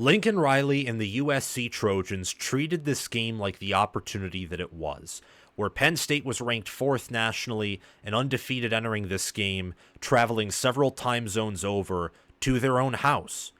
Lincoln Riley and the USC Trojans treated this game like the opportunity that it was, where Penn State was ranked 4th nationally and undefeated entering this game, traveling several time zones over to their own house,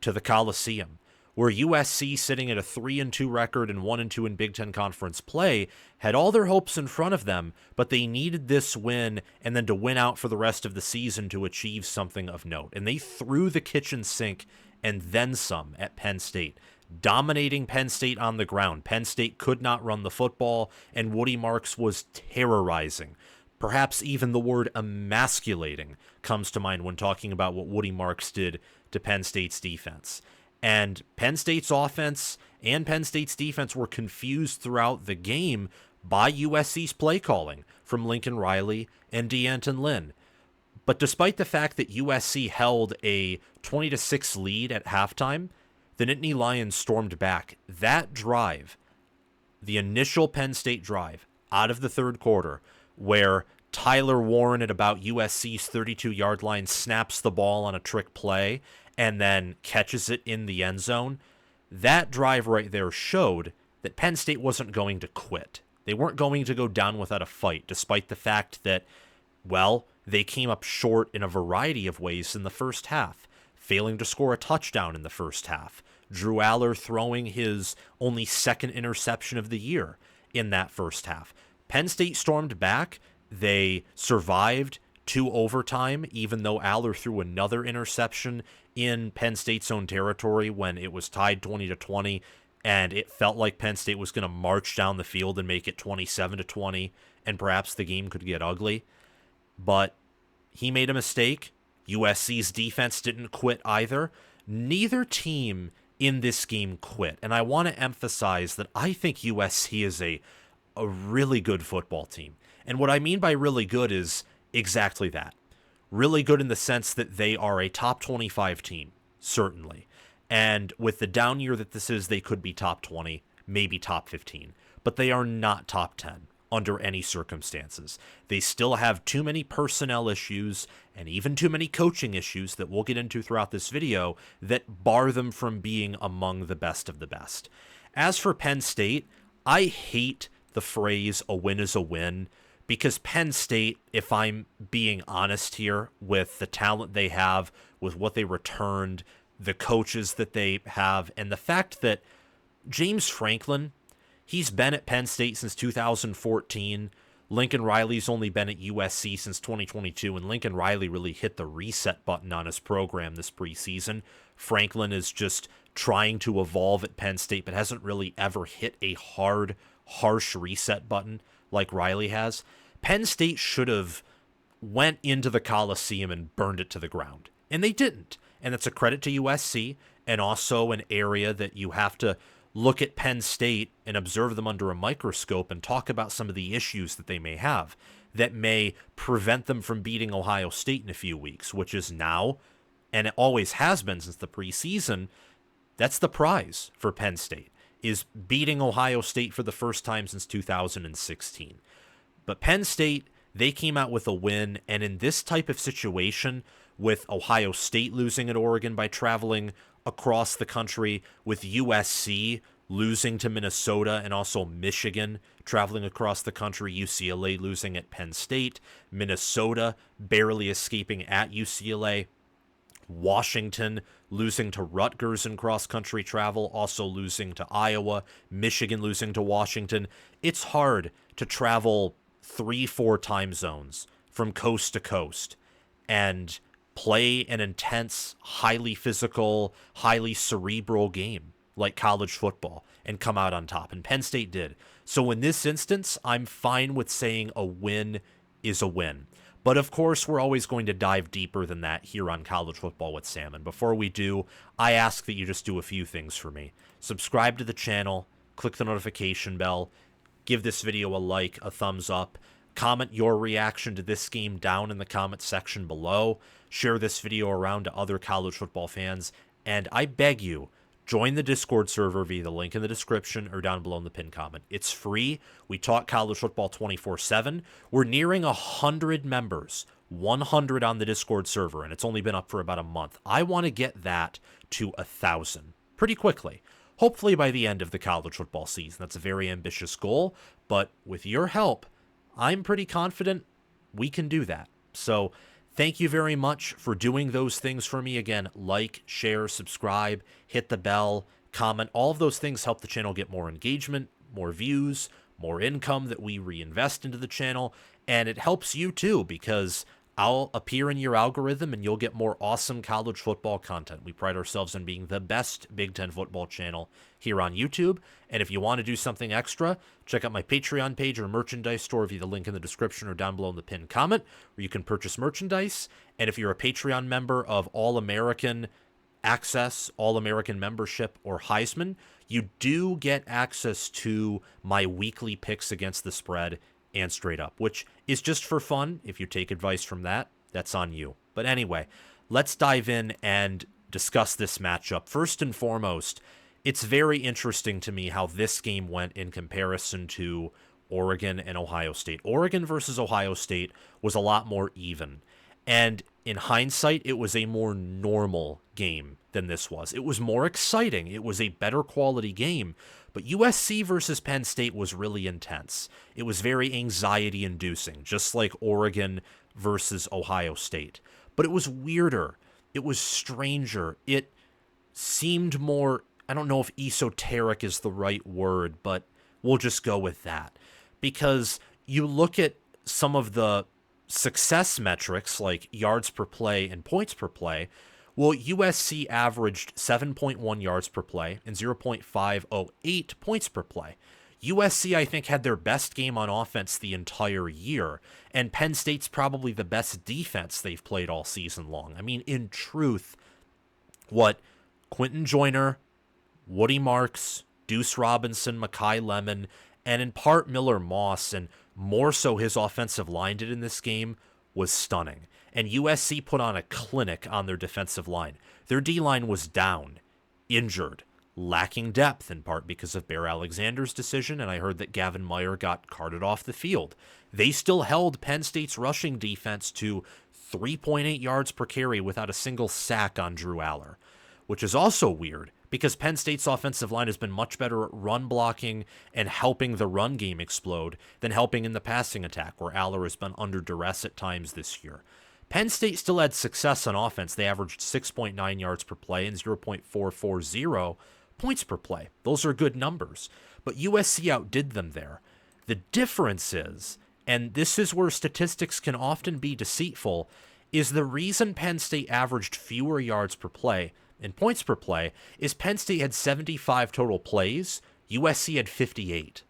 to the Coliseum, where USC, sitting at a 3-2 record and 1-2 in Big Ten Conference play, had all their hopes in front of them, but they needed this win and then to win out for the rest of the season to achieve something of note. And they threw the kitchen sink and then some at Penn State, dominating Penn State on the ground. Penn State could not run the football, and Woody Marks was terrorizing. Perhaps even the word emasculating comes to mind when talking about what Woody Marks did to Penn State's defense. And Penn State's offense and Penn State's defense were confused throughout the game by USC's play calling from Lincoln Riley and D'Anton Lynn. But despite the fact that USC held a 20-6 lead at halftime, the Nittany Lions stormed back. That drive, the initial Penn State drive out of the third quarter, where Tyler Warren at about USC's 32-yard line snaps the ball on a trick play and then catches it in the end zone, that drive right there showed that Penn State wasn't going to quit. They weren't going to go down without a fight, despite the fact that, well, they came up short in a variety of ways in the first half, failing to score a touchdown in the first half. Drew Aller throwing his only second interception of the year in that first half. Penn State stormed back. They survived to overtime, even though Aller threw another interception in Penn State's own territory when it was tied 20-20, and it felt like Penn State was going to march down the field and make it 27-20, and perhaps the game could get ugly. But he made a mistake. USC's defense didn't quit either. Neither team in this game quit. And I want to emphasize that I think USC is a really good football team. And what I mean by really good is exactly that. Really good in the sense that they are a top 25 team, certainly. And with the down year that this is, they could be top 20, maybe top 15. But they are not top 10 under any circumstances. They still have too many personnel issues and even too many coaching issues that we'll get into throughout this video that bar them from being among the best of the best. As for Penn State, I hate the phrase "a win is a win," because Penn State, if I'm being honest here, with the talent they have, with what they returned, the coaches that they have, and the fact that James Franklin, he's been at Penn State since 2014. Lincoln Riley's only been at USC since 2022, and Lincoln Riley really hit the reset button on his program this preseason. Franklin is just trying to evolve at Penn State, but hasn't really ever hit a hard, harsh reset button like Riley has. Penn State should have went into the Coliseum and burned it to the ground, and they didn't. And that's a credit to USC, and also an area that you have to look at Penn State and observe them under a microscope and talk about some of the issues that they may have that may prevent them from beating Ohio State in a few weeks, which is now, and it always has been since the preseason, that's the prize for Penn State, is beating Ohio State for the first time since 2016. But Penn State, they came out with a win, and in this type of situation, with Ohio State losing at Oregon by traveling across the country, with USC losing to Minnesota and also Michigan traveling across the country, UCLA losing at Penn State, Minnesota barely escaping at UCLA, Washington losing to Rutgers in cross-country travel, also losing to Iowa, Michigan losing to Washington. It's hard to travel 3-4 time zones from coast to coast and play an intense, highly physical, highly cerebral game like college football and come out on top. And Penn State did. So in this instance, I'm fine with saying a win is a win. But of course, we're always going to dive deeper than that here on College Football with Sam. And before we do, I ask that you just do a few things for me. Subscribe to the channel, click the notification bell, give this video a like, a thumbs up, comment your reaction to this game down in the comment section below, share this video around to other college football fans, and I beg you, join the Discord server via the link in the description or down below in the pinned comment. It's free. We talk college football 24/7. We're nearing 100 members, 100 on the Discord server, and it's only been up for about a month. I want to get that to 1,000 pretty quickly. Hopefully by the end of the college football season. That's a very ambitious goal, but with your help, I'm pretty confident we can do that. So thank you very much for doing those things for me. Again, like, share, subscribe, hit the bell, comment. All of those things help the channel get more engagement, more views, more income that we reinvest into the channel. And it helps you too, because I'll appear in your algorithm and you'll get more awesome college football content. We pride ourselves on being the best Big Ten football channel here on YouTube. And if you want to do something extra, check out my Patreon page or merchandise store via the link in the description or down below in the pinned comment, where you can purchase merchandise. And if you're a Patreon member of All-American Access, All-American Membership, or Heisman, you do get access to my weekly picks against the spread and straight up, which is just for fun. If you take advice from that, that's on you. But anyway, let's dive in and discuss this matchup. First and foremost, it's very interesting to me how this game went in comparison to Oregon and Ohio State. Oregon versus Ohio State was a lot more even. And in hindsight, it was a more normal game than this was. It was more exciting. It was a better quality game. But USC versus Penn State was really intense. It was very anxiety-inducing, just like Oregon versus Ohio State. But it was weirder. It was stranger. It seemed more, I don't know if esoteric is the right word, but we'll just go with that. Because you look at some of the success metrics like yards per play and points per play. Well, USC averaged 7.1 yards per play and 0.508 points per play. USC, I think, had their best game on offense the entire year, and Penn State's probably the best defense they've played all season long. I mean, in truth, what Quinton Joyner, Woody Marks, Deuce Robinson, Mekhi Lemon, and in part Miller Moss, and more so his offensive line did in this game, was stunning. And USC put on a clinic on their defensive line. Their D-line was down, injured, lacking depth, in part because of Bear Alexander's decision, and I heard that Gavin Meyer got carted off the field. They still held Penn State's rushing defense to 3.8 yards per carry without a single sack on Drew Aller, which is also weird because Penn State's offensive line has been much better at run blocking and helping the run game explode than helping in the passing attack, where Aller has been under duress at times this year. Penn State still had success on offense. They averaged 6.9 yards per play and 0.440 points per play. Those are good numbers. But USC outdid them there. The difference is, and this is where statistics can often be deceitful, is the reason Penn State averaged fewer yards per play and points per play is Penn State had 75 total plays, USC had 58.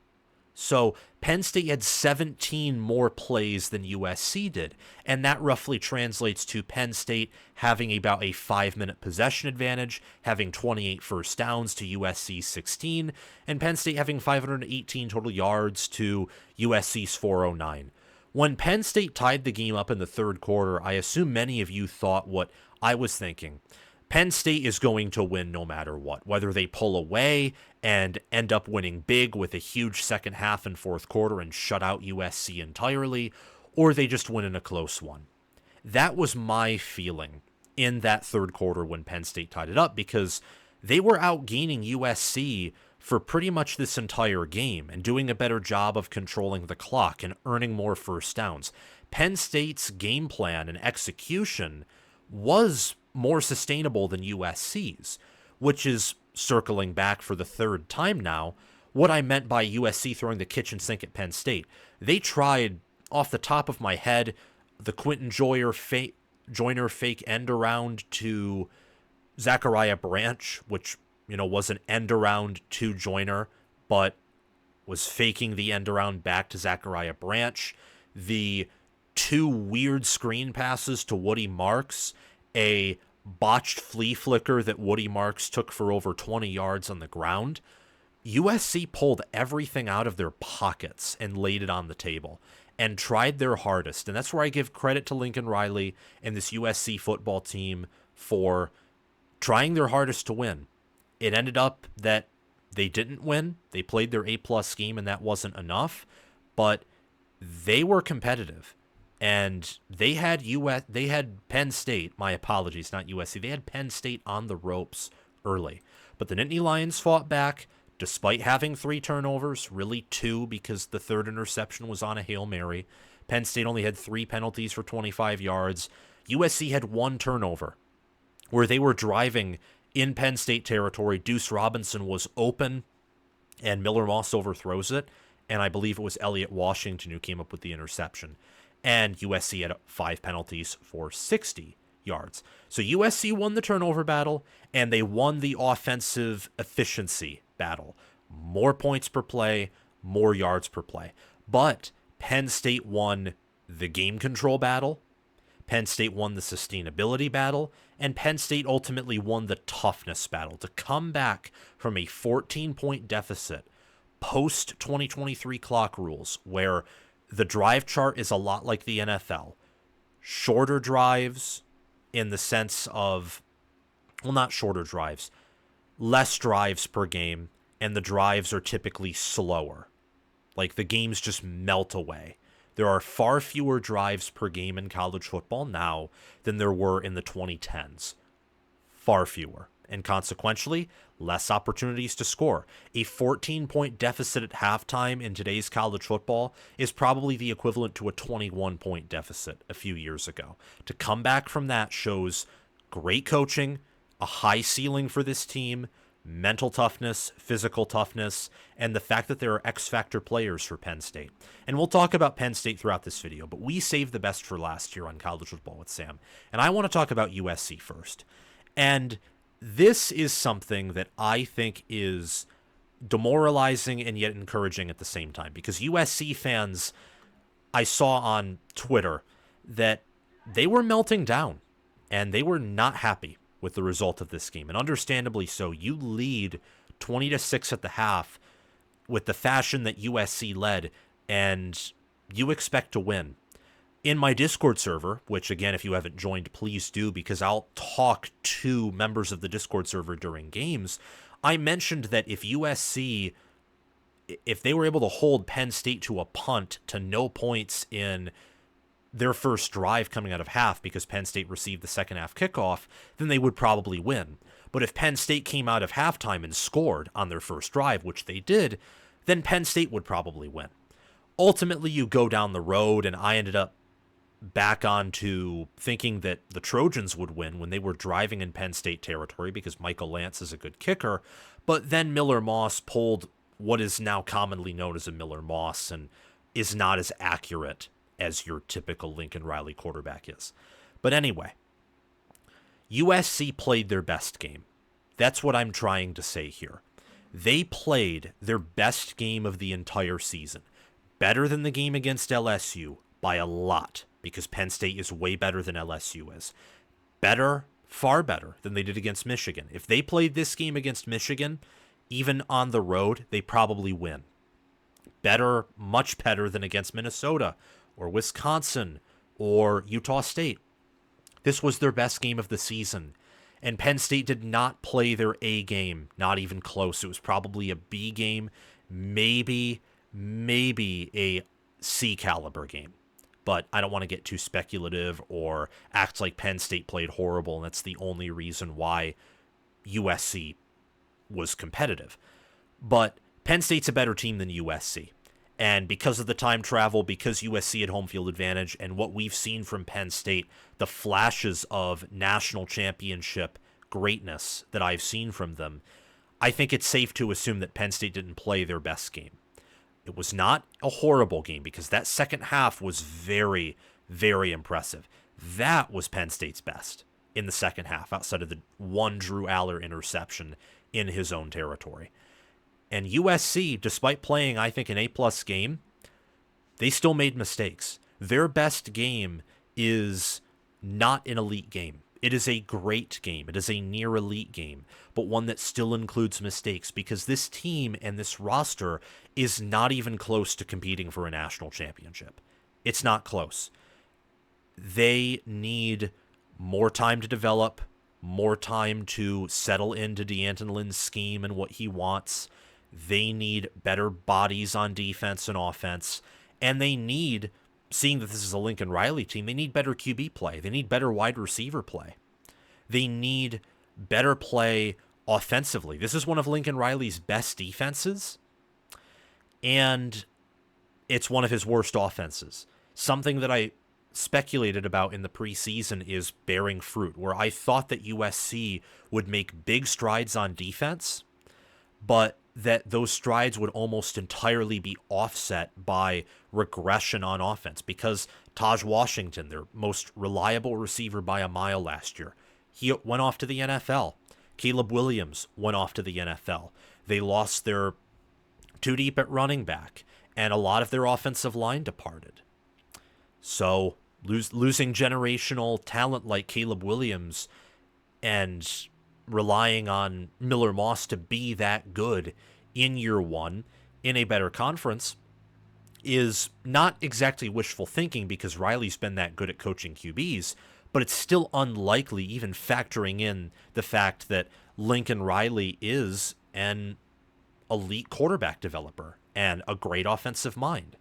So Penn State had 17 more plays than USC did, and that roughly translates to Penn State having about a 5-minute possession advantage, having 28 first downs to USC's 16, and Penn State having 518 total yards to USC's 409. When Penn State tied the game up in the third quarter, I assume many of you thought what I was thinking. Penn State is going to win no matter what, whether they pull away and end up winning big with a huge second half and fourth quarter and shut out USC entirely, or they just win in a close one. That was my feeling in that third quarter when Penn State tied it up, because they were outgaining USC for pretty much this entire game and doing a better job of controlling the clock and earning more first downs. Penn State's game plan and execution was more sustainable than USC's, which is, circling back for the third time now, what I meant by USC throwing the kitchen sink at Penn State. They tried, off the top of my head, the Quinton Joyner fake end around to Zachariah Branch, which, was an end around to Joyner, but was faking the end around back to Zachariah Branch. The two weird screen passes to Woody Marks, a botched flea flicker that Woody Marks took for over 20 yards on the ground. USC pulled everything out of their pockets and laid it on the table and tried their hardest. And that's where I give credit to Lincoln Riley and this USC football team for trying their hardest to win. It ended up that they didn't win. They played their A-plus game, and that wasn't enough. But they were competitive. And they had Penn State, my apologies, not USC. They had Penn State on the ropes early. But the Nittany Lions fought back, despite having 3 turnovers, really 2 because the third interception was on a Hail Mary. Penn State only had 3 penalties for 25 yards. USC had 1 turnover where they were driving in Penn State territory. Deuce Robinson was open, and Miller Moss overthrows it. And I believe it was Elliott Washington who came up with the interception. And USC had 5 penalties for 60 yards. So USC won the turnover battle, and they won the offensive efficiency battle. More points per play, more yards per play. But Penn State won the game control battle. Penn State won the sustainability battle, and Penn State ultimately won the toughness battle to come back from a 14-point deficit post-2023 clock rules, where the drive chart is a lot like the NFL. Shorter drives in the sense of, well, not shorter drives, less drives per game, and the drives are typically slower. Like, the games just melt away. There are far fewer drives per game in college football now than there were in the 2010s. Far fewer. And consequentially, less opportunities to score. A 14-point deficit at halftime in today's college football is probably the equivalent to a 21-point deficit a few years ago. To come back from that shows great coaching, a high ceiling for this team, mental toughness, physical toughness, and the fact that there are X-factor players for Penn State. And we'll talk about Penn State throughout this video, but we saved the best for last here on College Football with Sam. And I want to talk about USC first. And this is something that I think is demoralizing and yet encouraging at the same time, because USC fans, I saw on Twitter that they were melting down and they were not happy with the result of this game, and understandably so. You lead 20-6 at the half with the fashion that USC led, and you expect to win. In my Discord server, which again, if you haven't joined, please do, because I'll talk to members of the Discord server during games, I mentioned that if USC, if they were able to hold Penn State to a punt to no points in their first drive coming out of half, because Penn State received the second half kickoff, then they would probably win. But if Penn State came out of halftime and scored on their first drive, which they did, then Penn State would probably win. Ultimately, you go down the road, and I ended up back onto thinking that the Trojans would win when they were driving in Penn State territory, because Michael Lance is a good kicker. But then Miller Moss pulled what is now commonly known as a Miller Moss and is not as accurate as your typical Lincoln Riley quarterback is. But anyway, USC played their best game. That's what I'm trying to say here. They played their best game of the entire season. Better than the game against LSU by a lot, because Penn State is way better than LSU is. Better, far better than they did against Michigan. If they played this game against Michigan, even on the road, they probably win. Better, much better than against Minnesota or Wisconsin or Utah State. This was their best game of the season. And Penn State did not play their A game, not even close. It was probably a B game, maybe a C caliber game. But I don't want to get too speculative or act like Penn State played horrible, and that's the only reason why USC was competitive. But Penn State's a better team than USC. And because of the time travel, because USC had home field advantage, and what we've seen from Penn State, the flashes of national championship greatness that I've seen from them, I think it's safe to assume that Penn State didn't play their best game. It was not a horrible game, because that second half was very, very impressive. That was Penn State's best in the second half, outside of the one Drew Aller interception in his own territory. And USC, despite playing, I think, an A-plus game, they still made mistakes. Their best game is not an elite game. It is a great game. It is a near elite game, but one that still includes mistakes, because this team and this roster is not even close to competing for a national championship. It's not close. They need more time to develop, more time to settle into D'Anton Lynn's scheme and what he wants. They need better bodies on defense and offense, and they need, seeing that this is a Lincoln Riley team, they need better QB play. They need better wide receiver play. They need better play offensively. This is one of Lincoln Riley's best defenses, and it's one of his worst offenses. Something that I speculated about in the preseason is bearing fruit, where I thought that USC would make big strides on defense, but that those strides would almost entirely be offset by regression on offense, because Taj Washington, their most reliable receiver by a mile last year, he went off to the NFL. Caleb Williams went off to the NFL. They lost their two deep at running back, and a lot of their offensive line departed. So losing generational talent like Caleb Williams and relying on Miller Moss to be that good in year one in a better conference is not exactly wishful thinking, because Riley's been that good at coaching QBs, but it's still unlikely, even factoring in the fact that Lincoln Riley is an elite quarterback developer and a great offensive mind.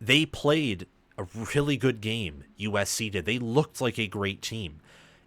They played a really good game, USC did. They looked like a great team.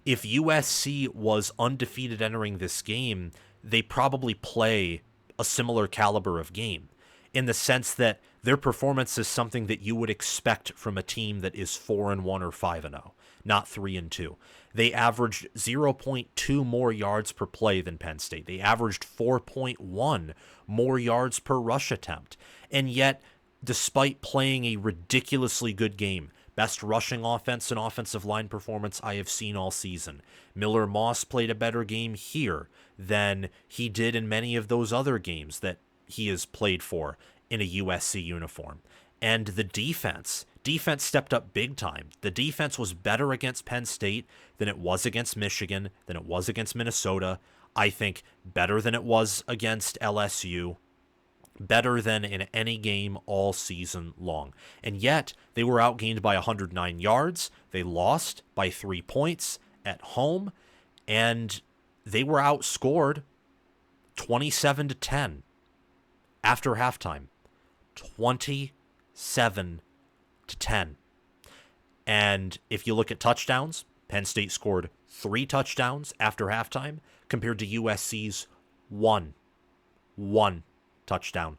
If USC was undefeated entering this game, they probably play a similar caliber of game, in the sense that their performance is something that you would expect from a team that is 4-1 or 5-0, not 3-2. They averaged 0.2 more yards per play than Penn State. They averaged 4.1 more yards per rush attempt. And yet, despite playing a ridiculously good game, best rushing offense and offensive line performance I have seen all season, Miller Moss played a better game here than he did in many of those other games that he has played for in a USC uniform. And the defense stepped up big time. The defense was better against Penn State than it was against Michigan, than it was against Minnesota. I think better than it was against LSU. Better than in any game all season long. And yet, they were outgained by 109 yards. They lost by 3 points at home. And they were outscored 27-10 after halftime. 27-10. And if you look at touchdowns, Penn State scored 3 touchdowns after halftime compared to USC's 1 touchdown.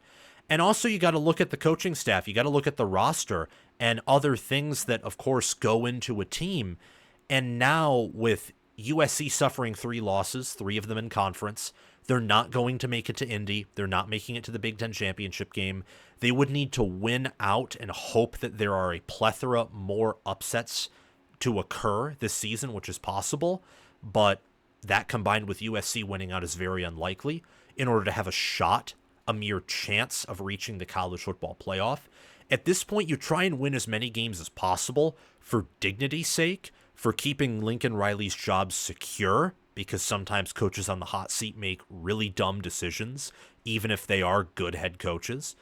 And also, you got to look at the coaching staff. You got to look at the roster and other things that, of course, go into a team. And now, with USC suffering 3 losses, 3 of them in conference, they're not going to make it to Indy. They're not making it to the Big Ten championship game. They would need to win out and hope that there are a plethora more upsets to occur this season, which is possible. But that combined with USC winning out is very unlikely in order to have a shot, a mere chance of reaching the college football playoff. At this point, you try and win as many games as possible for dignity's sake, for keeping Lincoln Riley's job secure, because sometimes coaches on the hot seat make really dumb decisions, even if they are good head coaches.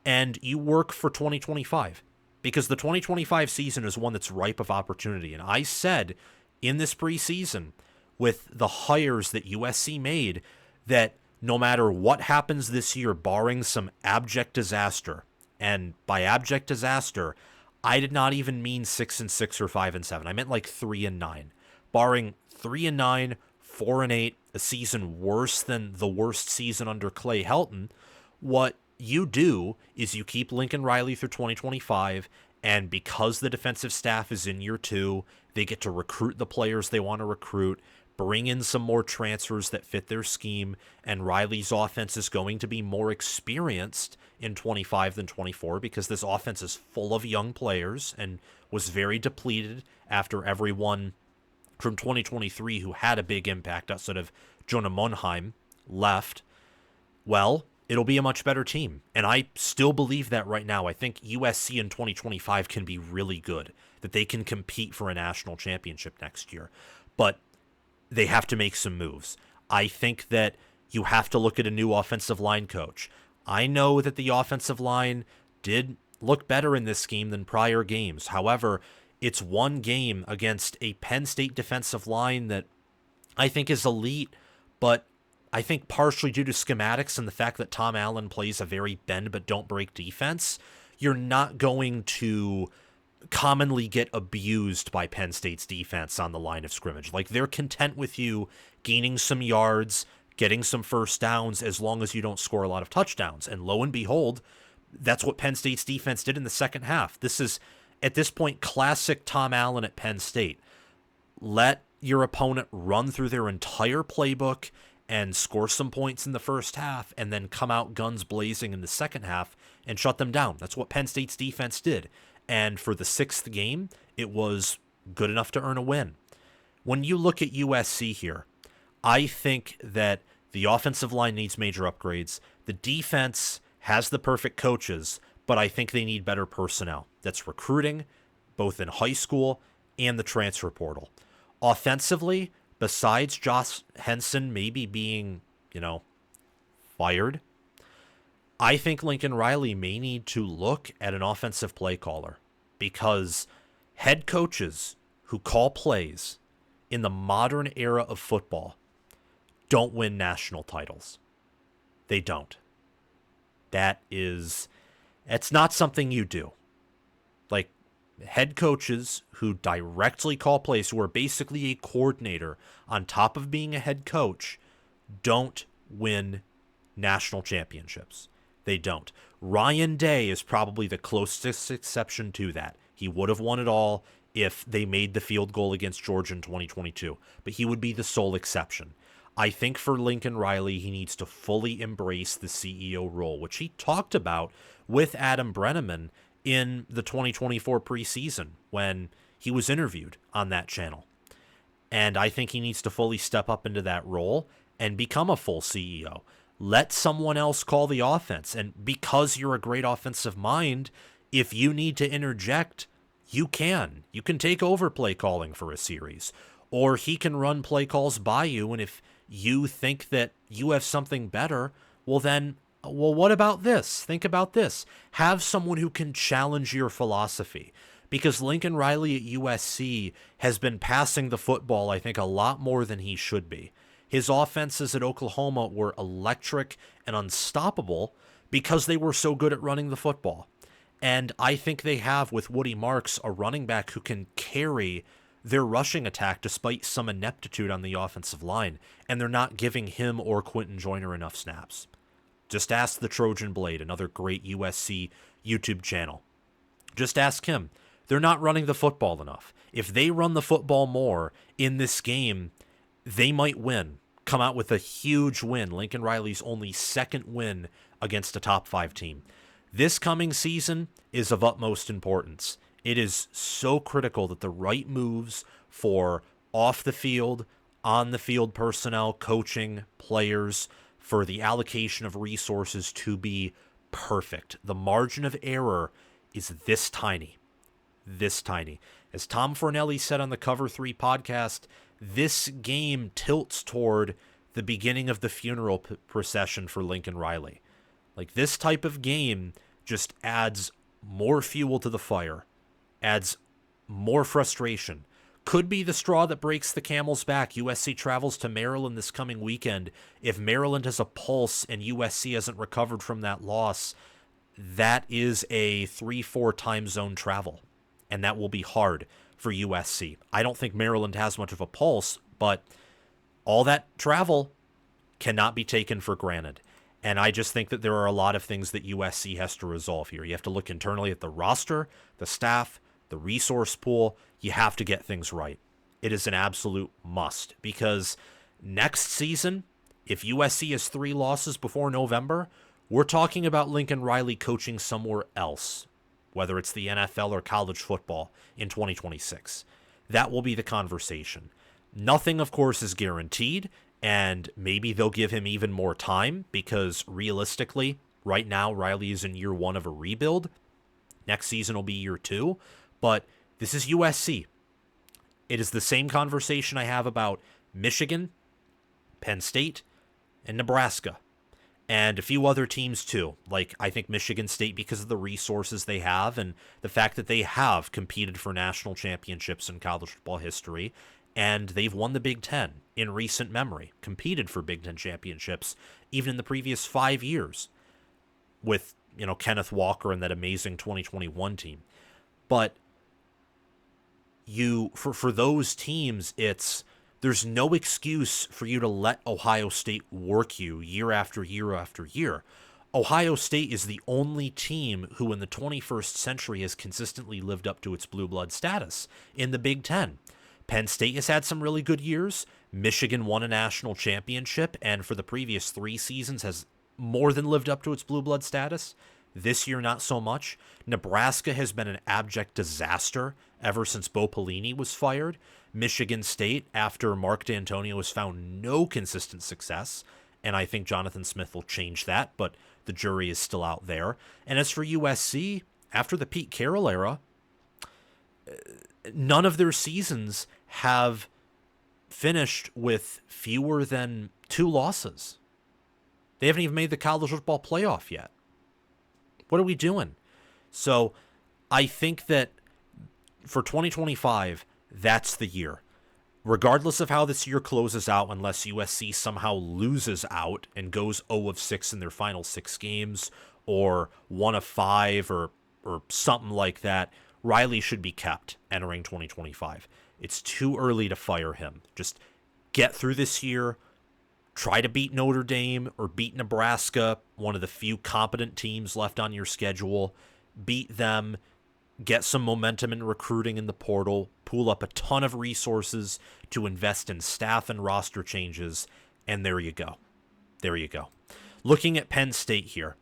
And you work for 2025, because the 2025 season is one that's ripe of opportunity. And I said in this preseason, with the hires that USC made, that no matter what happens this year, barring some abject disaster, and by abject disaster, I did not even mean 6-6 or 5-7. I meant like 3-9. Barring 3-9, 4-8, a season worse than the worst season under Clay Helton, what you do is you keep Lincoln Riley through 2025, and because the defensive staff is in year 2, they get to recruit the players they want to recruit, bring in some more transfers that fit their scheme, and Riley's offense is going to be more experienced in 25 than 24, because this offense is full of young players and was very depleted after everyone from 2023 who had a big impact outside of Jonah Monheim left. Well, it'll be a much better team. And I still believe that right now. I think USC in 2025 can be really good, that they can compete for a national championship next year. But they have to make some moves. I think that you have to look at a new offensive line coach. I know that the offensive line did look better in this game than prior games. However, it's one game against a Penn State defensive line that I think is elite, but I think partially due to schematics and the fact that Tom Allen plays a very bend but don't break defense, you're not going to commonly get abused by Penn State's defense on the line of scrimmage. Like, they're content with you gaining some yards, getting some first downs as long as you don't score a lot of touchdowns. And lo and behold, that's what Penn State's defense did in the second half. This is, at this point, classic Tom Allen at Penn State. Let your opponent run through their entire playbook and score some points in the first half, and then come out guns blazing in the second half and shut them down. That's what Penn State's defense did. And for the sixth game, it was good enough to earn a win. When you look at USC here, I think that the offensive line needs major upgrades. The defense has the perfect coaches, but I think they need better personnel. That's recruiting, both in high school and the transfer portal. Offensively, besides Josh Henson maybe being, fired, I think Lincoln Riley may need to look at an offensive play caller, because head coaches who call plays in the modern era of football don't win national titles. They don't. It's not something you do. Like, head coaches who directly call plays, who are basically a coordinator on top of being a head coach, don't win national championships. They don't. Ryan Day is probably the closest exception to that. He would have won it all if they made the field goal against Georgia in 2022, but he would be the sole exception. I think for Lincoln Riley, he needs to fully embrace the CEO role, which he talked about with Adam Brenneman in the 2024 preseason when he was interviewed on that channel. And I think he needs to fully step up into that role and become a full CEO. Let someone else call the offense. And because you're a great offensive mind, if you need to interject, you can. You can take over play calling for a series. Or he can run play calls by you, and if you think that you have something better, well, what about this? Think about this. Have someone who can challenge your philosophy. Because Lincoln Riley at USC has been passing the football, I think, a lot more than he should be. His offenses at Oklahoma were electric and unstoppable because they were so good at running the football. And I think they have, with Woody Marks, a running back who can carry their rushing attack despite some ineptitude on the offensive line, and they're not giving him or Quinton Joyner enough snaps. Just ask the Trojan Blade, another great USC YouTube channel. Just ask him. They're not running the football enough. If they run the football more in this game, they might win. Come out with a huge win. Lincoln Riley's only second win against a top 5 team. This coming season is of utmost importance. It is so critical that the right moves for off the field, on the field personnel, coaching, players, for the allocation of resources to be perfect. The margin of error is this tiny. This tiny. As Tom Fornelli said on the Cover 3 podcast, this game tilts toward the beginning of the funeral procession for Lincoln Riley. Like, this type of game just adds more fuel to the fire, adds more frustration. Could be the straw that breaks the camel's back. USC travels to Maryland this coming weekend. If Maryland has a pulse and USC hasn't recovered from that loss, that is a 3-4 time zone travel, and that will be hard for USC. I don't think Maryland has much of a pulse, but all that travel cannot be taken for granted. And I just think that there are a lot of things that USC has to resolve here. You have to look internally at the roster, the staff, the resource pool. You have to get things right. It is an absolute must, because next season, if USC has 3 losses before November, we're talking about Lincoln Riley coaching somewhere else, whether it's the NFL or college football in 2026. That will be the conversation. Nothing, of course, is guaranteed, and maybe they'll give him even more time, because realistically, right now, Riley is in year 1 of a rebuild. Next season will be year 2, but this is USC. It is the same conversation I have about Michigan, Penn State, and Nebraska, and a few other teams too. Like, I think Michigan State, because of the resources they have and the fact that they have competed for national championships in college football history, and they've won the Big Ten in recent memory, competed for Big Ten championships even in the previous 5 years with, Kenneth Walker and that amazing 2021 team. But for those teams, it's There's no excuse for you to let Ohio State work you year after year after year. Ohio State is the only team who in the 21st century has consistently lived up to its blue blood status in the Big Ten. Penn State has had some really good years. Michigan won a national championship, and for the previous 3 seasons has more than lived up to its blue blood status. This year, not so much. Nebraska has been an abject disaster ever since Bo Pelini was fired. Michigan State, after Mark D'Antonio, has found no consistent success, and I think Jonathan Smith will change that, but the jury is still out there. And as for USC, after the Pete Carroll era, none of their seasons have finished with fewer than 2 losses. They haven't even made the college football playoff yet. What are we doing? So I think that for 2025, that's the year. Regardless of how this year closes out, unless USC somehow loses out and goes 0-6 in their final 6 games, or 1-5, or something like that, Riley should be kept entering 2025. It's too early to fire him. Just get through this year, try to beat Notre Dame or beat Nebraska, one of the few competent teams left on your schedule. Beat them, get some momentum in recruiting in the portal, pool up a ton of resources to invest in staff and roster changes, and there you go. There you go. Looking at Penn State here,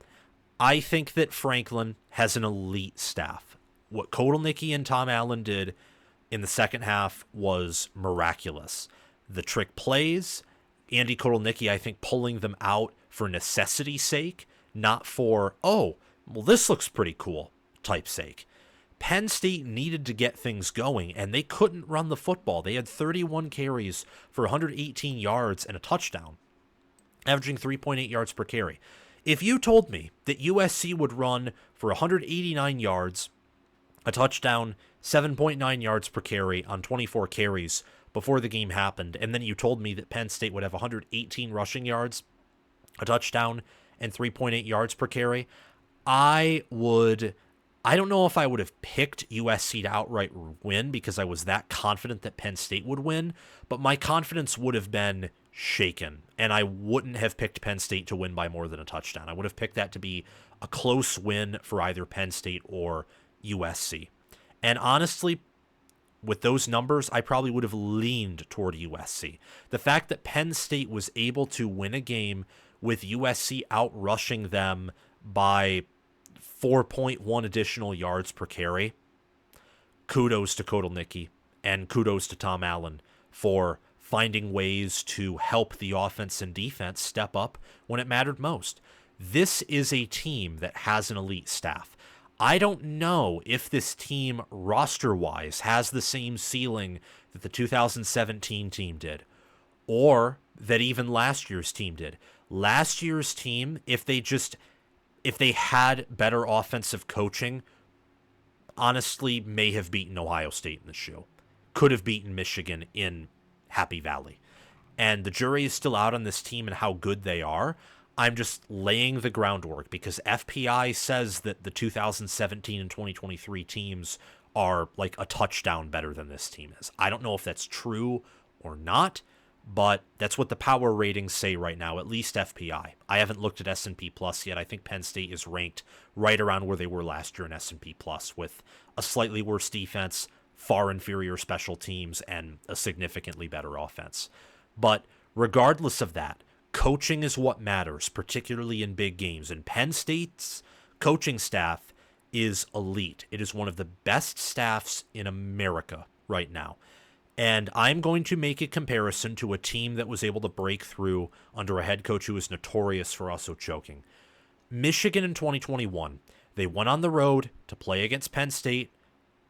I think that Franklin has an elite staff. What Kotelnicki and Tom Allen did in the second half was miraculous. The trick plays, Andy Kotelnicki, I think, pulling them out for necessity's sake, not for, oh, well, this looks pretty cool type sake. Penn State needed to get things going, and they couldn't run the football. They had 31 carries for 118 yards and a touchdown, averaging 3.8 yards per carry. If you told me that USC would run for 189 yards, a touchdown, 7.9 yards per carry on 24 carries before the game happened, and then you told me that Penn State would have 118 rushing yards, a touchdown, and 3.8 yards per carry, I don't know if I would have picked USC to outright win because I was that confident that Penn State would win, but my confidence would have been shaken, and I wouldn't have picked Penn State to win by more than a touchdown. I would have picked that to be a close win for either Penn State or USC. And honestly, with those numbers, I probably would have leaned toward USC. The fact that Penn State was able to win a game with USC outrushing them by 4.1 additional yards per carry, kudos to Kotelnicki and kudos to Tom Allen for finding ways to help the offense and defense step up when it mattered most. This is a team that has an elite staff. I don't know if this team roster-wise has the same ceiling that the 2017 team did, or that even last year's team did. Last year's team, if they had better offensive coaching, honestly may have beaten Ohio State in the shoe. Could have beaten Michigan in Happy Valley. And the jury is still out on this team and how good they are. I'm just laying the groundwork because FPI says that the 2017 and 2023 teams are like a touchdown better than this team is. I don't know if that's true or not, but that's what the power ratings say right now, at least FPI. I haven't looked at S&P Plus yet. I think Penn State is ranked right around where they were last year in S&P Plus, with a slightly worse defense, far inferior special teams, and a significantly better offense. But regardless of that, coaching is what matters, particularly in big games. And Penn State's coaching staff is elite. It is one of the best staffs in America right now. And I'm going to make a comparison to a team that was able to break through under a head coach who was notorious for also choking. Michigan in 2021, they went on the road to play against Penn State,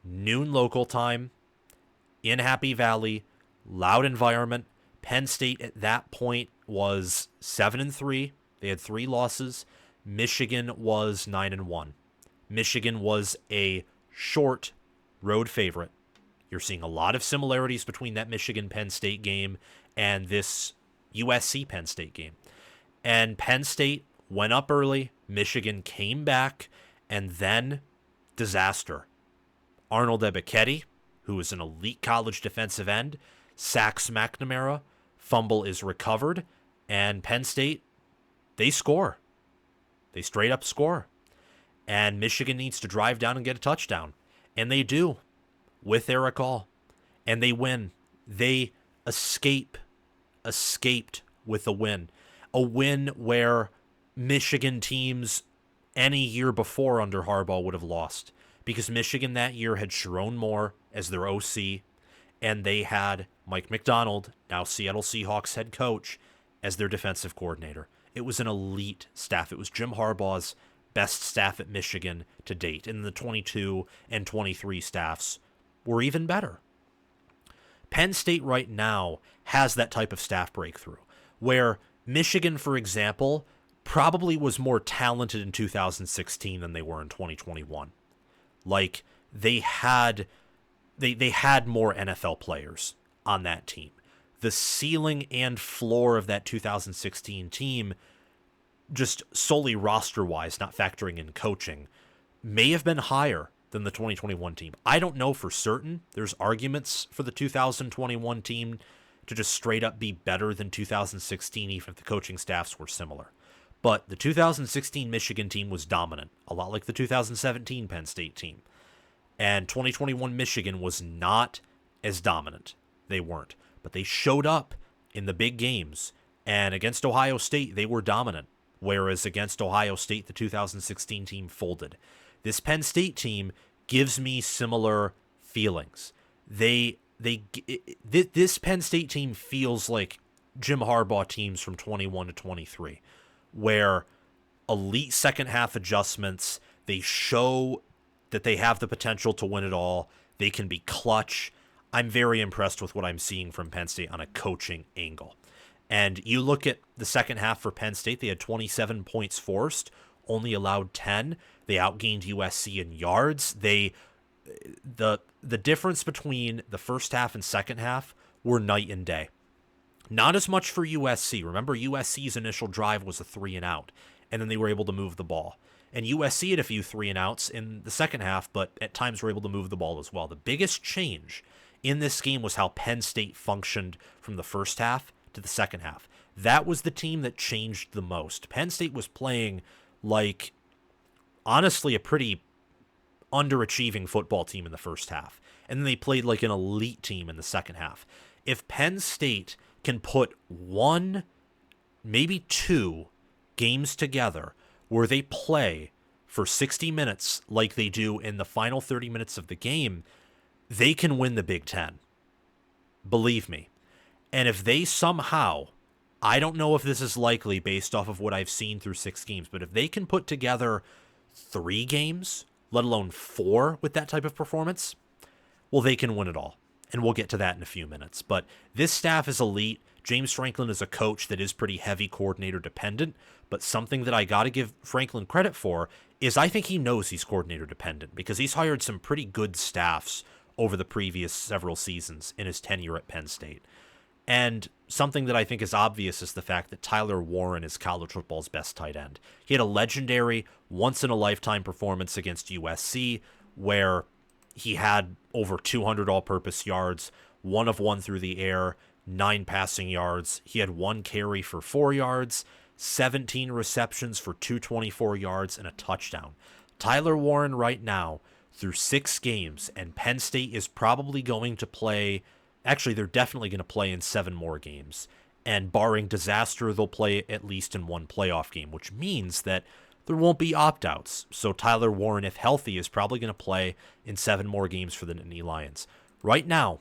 noon local time, in Happy Valley, loud environment. Penn State at that point was 7-3. They had 3 losses. Michigan was 9-1. Michigan was a short road favorite. You're seeing a lot of similarities between that Michigan-Penn State game and this USC-Penn State game. And Penn State went up early. Michigan came back, and then disaster. Arnold Ebiketie, who is an elite college defensive end, sacks McNamara, fumble is recovered, and Penn State, they score. They straight up score. And Michigan needs to drive down and get a touchdown. And they do, with Eric All. And they win. They escaped with a win. A win where Michigan teams any year before under Harbaugh would have lost. Because Michigan that year had Sharon Moore as their OC, and they had Mike McDonald, now Seattle Seahawks head coach, as their defensive coordinator. It was an elite staff. It was Jim Harbaugh's best staff at Michigan to date, and the 22 and 23 staffs were even better. Penn State right now has that type of staff breakthrough, where Michigan, for example, probably was more talented in 2016 than they were in 2021. Like, they had more NFL players on that team. The ceiling and floor of that 2016 team, just solely roster-wise, not factoring in coaching, may have been higher than the 2021 team. I don't know for certain. There's arguments for the 2021 team to just straight up be better than 2016, even if the coaching staffs were similar. But the 2016 Michigan team was dominant, a lot like the 2017 Penn State team. And 2021 Michigan was not as dominant. They weren't. But they showed up in the big games. And against Ohio State, they were dominant. Whereas against Ohio State, the 2016 team folded. This Penn State team gives me similar feelings. This Penn State team feels like Jim Harbaugh teams from 21 to 23, where elite second half adjustments, they show that they have the potential to win it all. They can be clutch. I'm very impressed with what I'm seeing from Penn State on a coaching angle. And you look at the second half for Penn State, they had 27 points forced, only allowed 10. They outgained USC in yards. The difference between the first half and second half were night and day. Not as much for USC. Remember, USC's initial drive was a 3-and-out, and then they were able to move the ball. And USC had a few 3-and-outs in the second half, but at times were able to move the ball as well. The biggest change in this game was how Penn State functioned from the first half to the second half. That was the team that changed the most. Penn State was playing like, honestly, a pretty underachieving football team in the first half. And then they played like an elite team in the second half. If Penn State can put one, maybe two games together where they play for 60 minutes like they do in the final 30 minutes of the game, they can win the Big Ten. Believe me. And if they somehow, I don't know if this is likely based off of what I've seen through 6 games, but if they can put together 3 games, let alone 4 with that type of performance, well, they can win it all. And we'll get to that in a few minutes. But this staff is elite. James Franklin is a coach that is pretty heavy coordinator dependent, but something that I got to give Franklin credit for is I think he knows he's coordinator dependent because he's hired some pretty good staffs over the previous several seasons in his tenure at Penn State. And something that I think is obvious is the fact that Tyler Warren is college football's best tight end. He had a legendary, once-in-a-lifetime performance against USC where he had over 200 all-purpose yards, 1 of 1 through the air, 9 passing yards. He had 1 carry for 4 yards, 17 receptions for 224 yards, and a touchdown. Tyler Warren right now, through 6 games, and Penn State is probably going to play, actually they're definitely going to play in 7 more games. And barring disaster, they'll play at least in 1 playoff game, which means that there won't be opt-outs. So Tyler Warren, if healthy, is probably going to play in 7 more games for the Nittany Lions. Right now,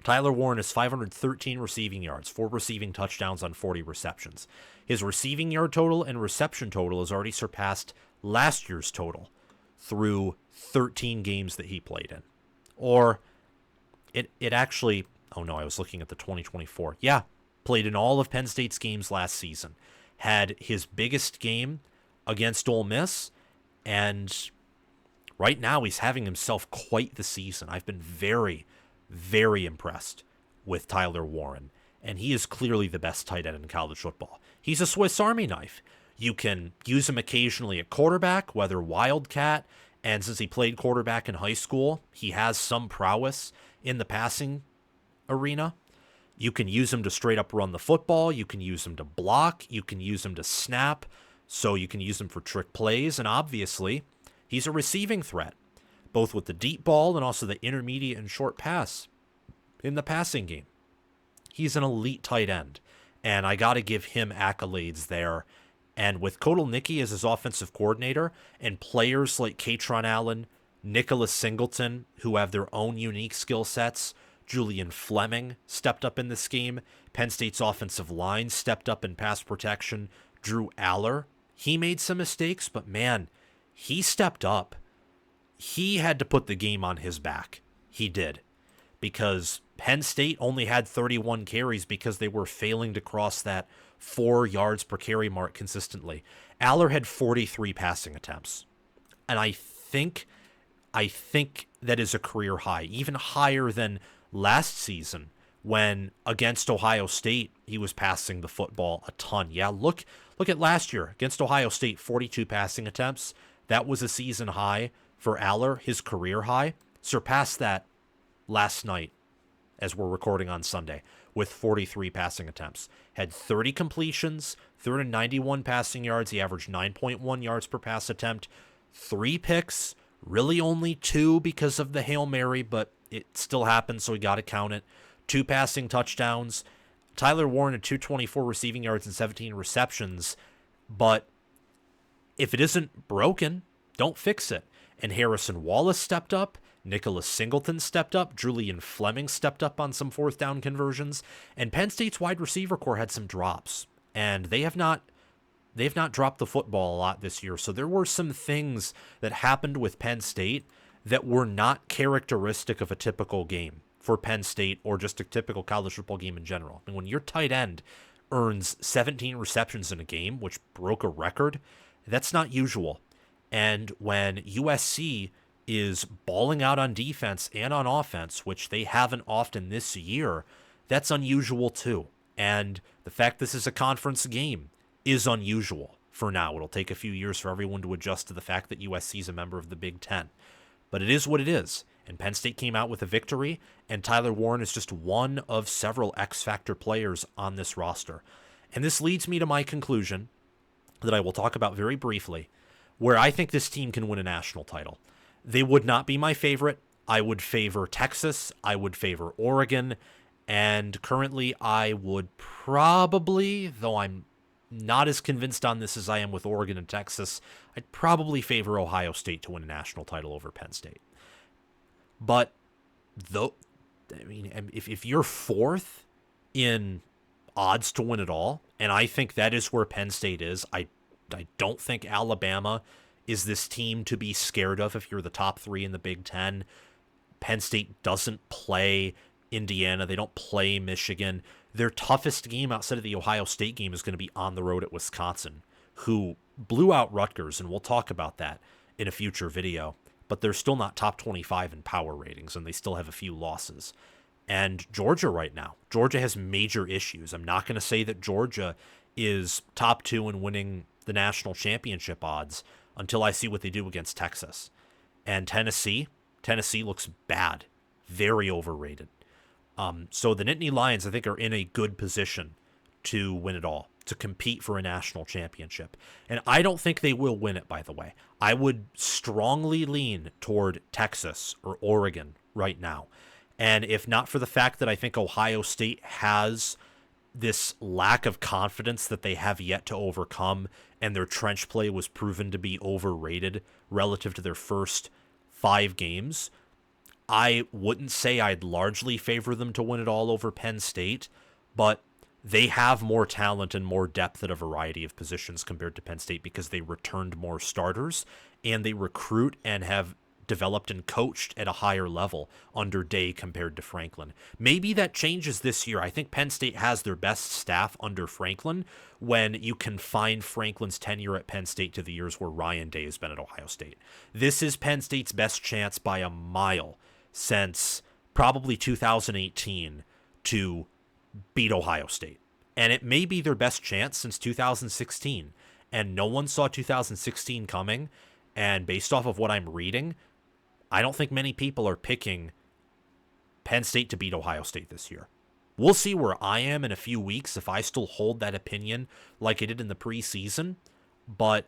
Tyler Warren has 513 receiving yards, 4 receiving touchdowns on 40 receptions. His receiving yard total and reception total has already surpassed last year's total through 13 games that he played in. Or it actually, oh no, I was looking at the 2024. Yeah, played in all of Penn State's games last season. Had his biggest game against Ole Miss, and right now he's having himself quite the season. I've been very, very impressed with Tyler Warren, and he is clearly the best tight end in college football. He's a Swiss Army knife. You can use him occasionally at quarterback, whether Wildcat, and since he played quarterback in high school, he has some prowess in the passing arena. You can use him to straight up run the football. You can use him to block. You can use him to snap. So you can use him for trick plays. And obviously, he's a receiving threat, both with the deep ball and also the intermediate and short pass in the passing game. He's an elite tight end, and I got to give him accolades there. And with Kotelnicki as his offensive coordinator and players like Katron Allen, Nicholas Singleton, who have their own unique skill sets, Julian Fleming stepped up in this game. Penn State's offensive line stepped up in pass protection. Drew Aller, he made some mistakes, but man, he stepped up. He had to put the game on his back. He did. Because Penn State only had 31 carries because they were failing to cross that 4 yards per carry mark consistently. Aller had 43 passing attempts. And I think that is a career high, even higher than last season when against Ohio State, he was passing the football a ton. Yeah, look at last year against Ohio State, 42 passing attempts. That was a season high for Aller, his career high. Surpassed that last night as we're recording on Sunday with 43 passing attempts. Had 30 completions, 391 passing yards. He averaged 9.1 yards per pass attempt, 3 picks, really only 2 because of the Hail Mary, but it still happened, so we got to count it. 2 passing touchdowns. Tyler Warren had 224 receiving yards and 17 receptions, but if it isn't broken, don't fix it. And Harrison Wallace stepped up. Nicholas Singleton stepped up. Julian Fleming stepped up on some 4th down conversions. And Penn State's wide receiver core had some drops. And they have not dropped the football a lot this year. So there were some things that happened with Penn State that were not characteristic of a typical game for Penn State or just a typical college football game in general. And when your tight end earns 17 receptions in a game, which broke a record, that's not usual. And when USC is balling out on defense and on offense, which they haven't often this year, that's unusual too. And the fact this is a conference game is unusual for now. It'll take a few years for everyone to adjust to the fact that USC is a member of the Big Ten. But it is what it is. And Penn State came out with a victory, and Tyler Warren is just one of several X-Factor players on this roster. And this leads me to my conclusion that I will talk about very briefly, where I think this team can win a national title. They would not be my favorite. I would favor Texas. I would favor Oregon. And currently I would probably, though I'm not as convinced on this as I am with Oregon and Texas, I'd probably favor Ohio State to win a national title over Penn State. But though, I mean, if you're 4th in odds to win it all, and I think that is where Penn State is, I don't think Alabama is this team to be scared of if you're the top 3 in the Big Ten. Penn State doesn't play Indiana. They don't play Michigan. Their toughest game outside of the Ohio State game is going to be on the road at Wisconsin, who blew out Rutgers, and we'll talk about that in a future video. But they're still not top 25 in power ratings, and they still have a few losses. And Georgia right now, Georgia has major issues. I'm not going to say that Georgia is top 2 in winning the national championship odds until I see what they do against Texas. And Tennessee looks bad, very overrated. So the Nittany Lions, I think, are in a good position to win it all, to compete for a national championship. And I don't think they will win it, by the way. I would strongly lean toward Texas or Oregon right now. And if not for the fact that I think Ohio State has this lack of confidence that they have yet to overcome, and their trench play was proven to be overrated relative to their first 5 games, I wouldn't say I'd largely favor them to win it all over Penn State, but they have more talent and more depth at a variety of positions compared to Penn State because they returned more starters and they recruit and have developed and coached at a higher level under Day compared to Franklin. Maybe that changes this year. I think Penn State has their best staff under Franklin when you confine Franklin's tenure at Penn State to the years where Ryan Day has been at Ohio State. This is Penn State's best chance by a mile since probably 2018 to beat Ohio State. And it may be their best chance since 2016. And no one saw 2016 coming. And based off of what I'm reading, I don't think many people are picking Penn State to beat Ohio State this year. We'll see where I am in a few weeks if I still hold that opinion like I did in the preseason, but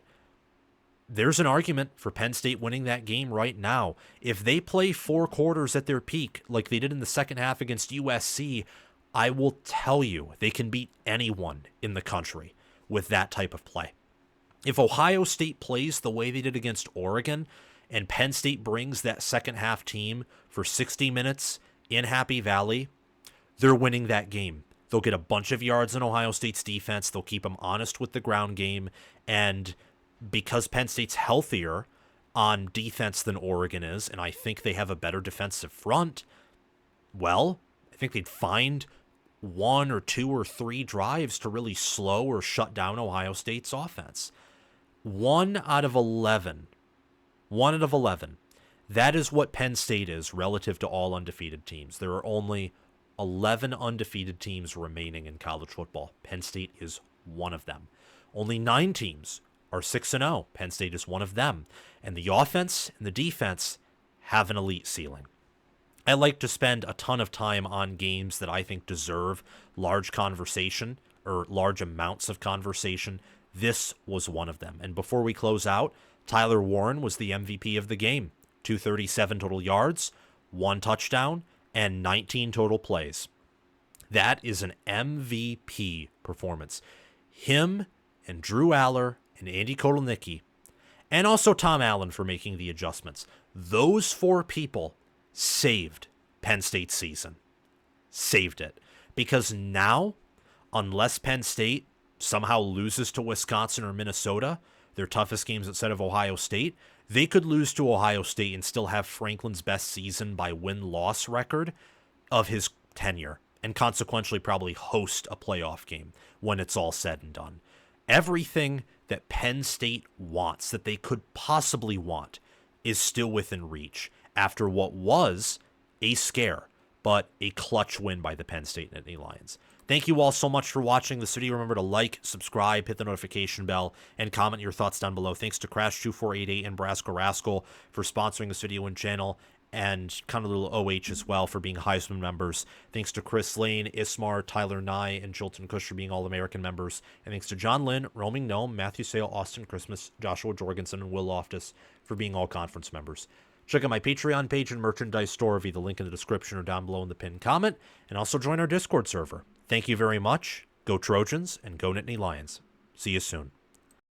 there's an argument for Penn State winning that game right now. If they play 4 quarters at their peak like they did in the second half against USC, I will tell you they can beat anyone in the country with that type of play. If Ohio State plays the way they did against Oregon and Penn State brings that second half team for 60 minutes in Happy Valley, they're winning that game. They'll get a bunch of yards in Ohio State's defense. They'll keep them honest with the ground game. And because Penn State's healthier on defense than Oregon is, and I think they have a better defensive front, well, I think they'd find 1 or 2 or 3 drives to really slow or shut down Ohio State's offense. 1 out of 11. 1 out of 11. That is what Penn State is relative to all undefeated teams. There are only 11 undefeated teams remaining in college football. Penn State is one of them. Only 9 teams are 6-0. Penn State is one of them. And the offense and the defense have an elite ceiling. I like to spend a ton of time on games that I think deserve large conversation or large amounts of conversation. This was one of them. And before we close out, Tyler Warren was the MVP of the game. 237 total yards, 1 touchdown, and 19 total plays. That is an MVP performance. Him and Drew Aller and Andy Kotelnicki, and also Tom Allen for making the adjustments. Those 4 people saved Penn State's season. Saved it. Because now, unless Penn State somehow loses to Wisconsin or Minnesota, their toughest games outside of Ohio State, they could lose to Ohio State and still have Franklin's best season by win-loss record of his tenure, and consequentially probably host a playoff game when it's all said and done. Everything that Penn State wants, that they could possibly want, is still within reach after what was a scare, but a clutch win by the Penn State Nittany Lions. Thank you all so much for watching this video. Remember to like, subscribe, hit the notification bell, and comment your thoughts down below. Thanks to Crash2488 and Brasco Rascal for sponsoring this video and channel, and kind of little OH as well for being Heisman members. Thanks to Chris Lane, Ismar, Tyler Nye, and Jilton Cush for being All-American members. And thanks to John Lynn, Roaming Gnome, Matthew Sale, Austin Christmas, Joshua Jorgensen, and Will Loftus for being all-conference members. Check out my Patreon page and merchandise store via the link in the description or down below in the pinned comment, and also join our Discord server. Thank you very much. Go Trojans and go Nittany Lions. See you soon.